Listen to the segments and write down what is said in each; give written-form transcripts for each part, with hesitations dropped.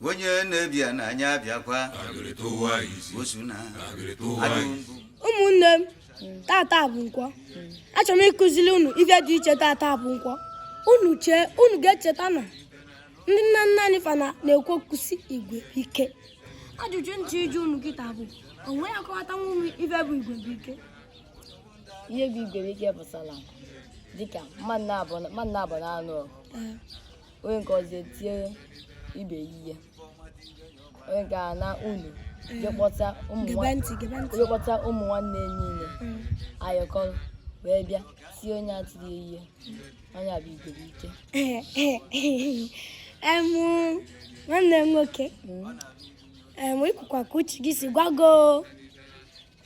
onye na-ebia n'anya bịakwa ụmụnne m tata bụ nkwọ achọrọ m ịkụziri unu ife dị iche tata bụ nkwọ unu ga-echeta na ndị nna nna anyị fana na-ekwu kwụsị igwe ike ajụjụ ntị iji unu kịta bụ onwe ya akọwata nwa ife bụ igwe bụ ike ihe bụ igwe ike pụtara dịka mmadụ na-abụ na anụ ọgụ onye nke ọzọ etie ibe ihe onye nke a na unu jekpọta ụmụ nwanne niile ayọkọrọ wee bịa tie onye atiri ihe onye bụ igwe bụ ike nwanne m nwoke ịkwụkwa ka uche gị si gwago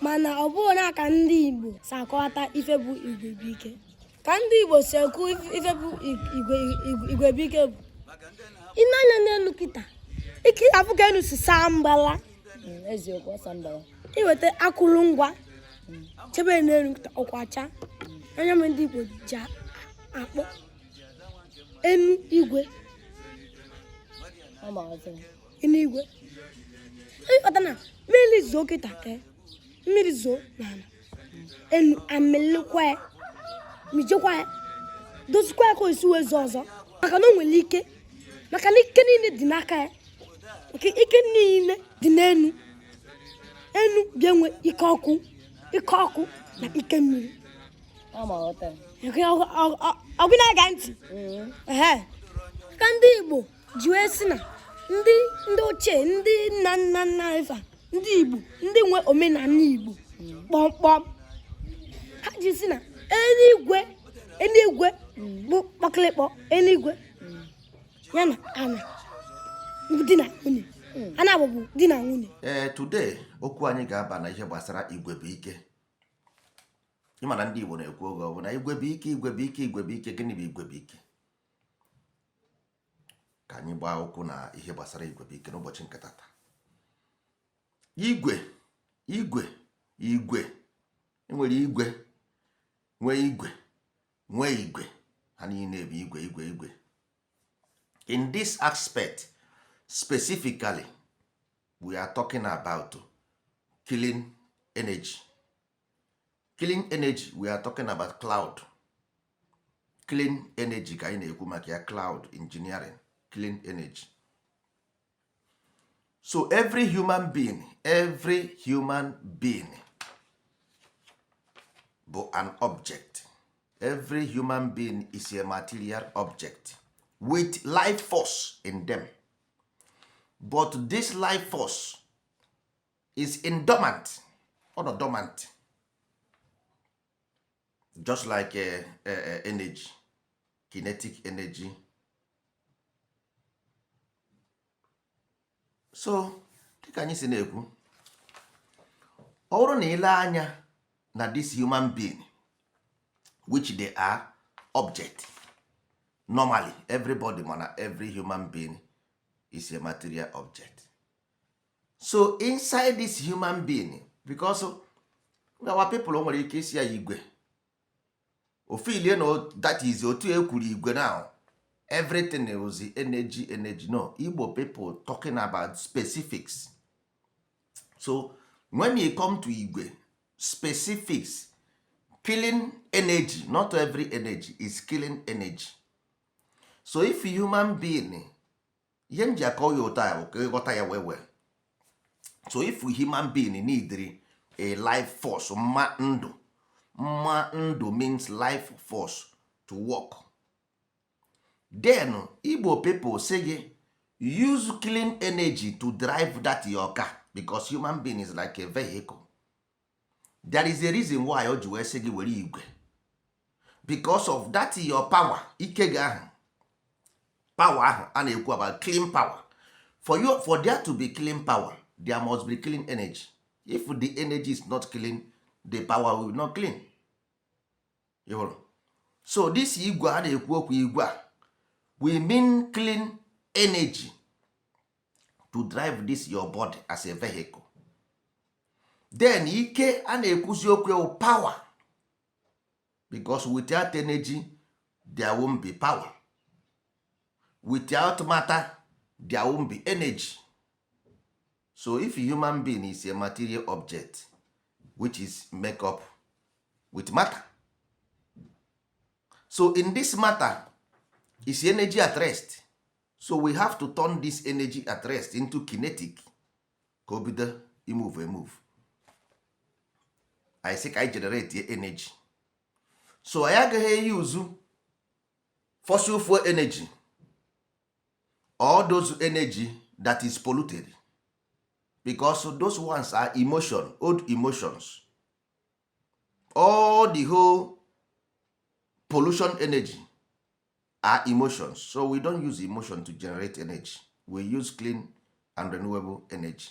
mana ọ bụghị na ka ndị Igbo si akọwata ife bụ igwe bụ ike ka ndị Igbo si ekwu ife bụ igwe bụ ike bụ ịnanya n'elu kịta ike afụ ka enu si saa mbala eziokwu ọsa mbala iweta akụrụngwa chebe n'elu ọkwacha anya m ndị Igbo ji akpọ enu igwe eluigwe ịkọta na mmiri zoo kịta mmiri zoo n'ala enu amelikwa ya mijekwa ya dozikwa ya ka o si wezu ọzọ maka na o nwere ike maka na ike niile dị n'aka ya maka ike niile dị n'enu bịa nwe ike ọkụ na ike mmiri ọgụ na-aga ntị ka ndị Igbo ji wee sị na ndị ochie ndị nna nna nna ife ndị Igbo ndị nwe omenala Igbo kpọmkpọm ha ji sị na eluigwe bụ kpọkịlịkpọ eluigwe ya na ana di na nwunye ana abụbụ di na nwunye. Today okwu anyị ga-aba na ihe gbasara igwe bụ ike. Ịma na ndị Igbo na-ekwu oge ọ bụ na igwe bụ ike gịnị bụ igwe bụ ike? Ka anyị gbaa okwu na ihe gbasara igwe bụ ike n'ụbọchị nke tata. Igwe enwere igwe nwee igwe ha niile bụ igwe. In this aspect specifically we are talking about killing energy. We are talking about cloud. Clean energy ka anyị na-ekwu maka ya, cloud engineering, clean energy. So every human being bụ an object. Every human being is a material object with life force in them. But this life force is in dormant or not dormant. Just like energy, kinetic energy. So, dịka anyị si na-ekwu, ọ bụrụ na ile anya na this human being, which they are object, normally everybody mana every human being is a material object. So inside this human being, because our people nwere ike isi ya igwe, ofilie no that is otu ekwuru igwe now, everything was energy. No, Igbo people talking about specifics. So when you come to igwe, specifics, killing energy, not every energy is killing energy. So if human being, ihe m ji akọ ya ụta ya ka ịghọta ya well. So if human being need a life force, mma ndụ means life force to work, then Igbo people say use clean energy to drive that your car, because human being is like a vehicle. There is a reason why o ji wee sị gị were igwe, because of that your power, ike gị ahụ, power ahụ a na-ekwu about clean power. For there to be clean power, there must be clean energy. If the energy is not clean, the power will not clean. So this igwe a na-ekwu okwu igwe a, we mean clean energy to drive this your body as a vehicle. Then ike a na-ekwuzi okwu power. because without energy there won't be power. Without matter there won't be energy. So if a human being is a material object which is make up with matter, so in this matter is energy at rest. So we have to turn this energy at rest into kinetic ka o bido emove. I say ka I generate energy. So I agaghị use fossil fuel energy or those energy that is polluted, because those ones are emotion, old emotions. All the whole pollution energy are emotions. So we don't use emotion to generate energy. We use clean and renewable energy.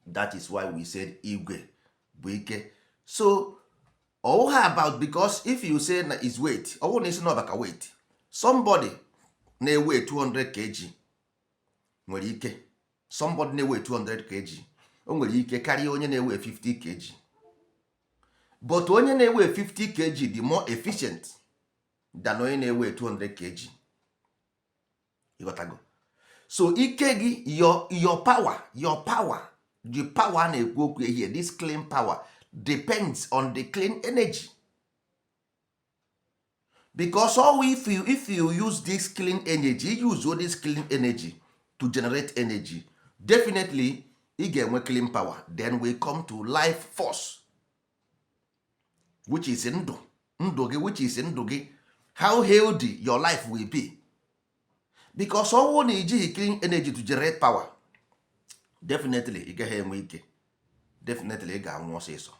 That is why we said igwebuike. So all about, because if you say na is weight, ọ bụrụ na isi na ọbaka weight, somebody na-ewe 200 kg nwere ike, somebody na-ewe 200 kg o nwere ike karịa onye na-ewe 50 kg, but onye na-ewe 50 kg dị more efficient than onye na-ewe 200 kg. ịghọtago? So ike gị, your power, the power na-ekwu okwu here, this clean power depends on the clean energy, because all if you use this clean energy, use all this clean energy to generate energy, definitely ị ga-enwe clean power. Then we come to life force, which is ndụ gị, which is ndụ gị, how healthy your life will be. Because ọnwụ na ijighị clean energy to generate power, definitely ị gaghị enwe ike, definitely ị ga-anwụ ọsịsọ,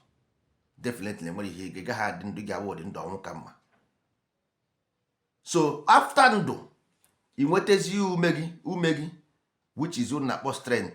definitely nwere ihe ị gaghị adị ndụ, ga-awụ ụdị ndụ ọnwụ ka mma. So after ndụ ị nwetazi ume gị which is na-akpọ strength.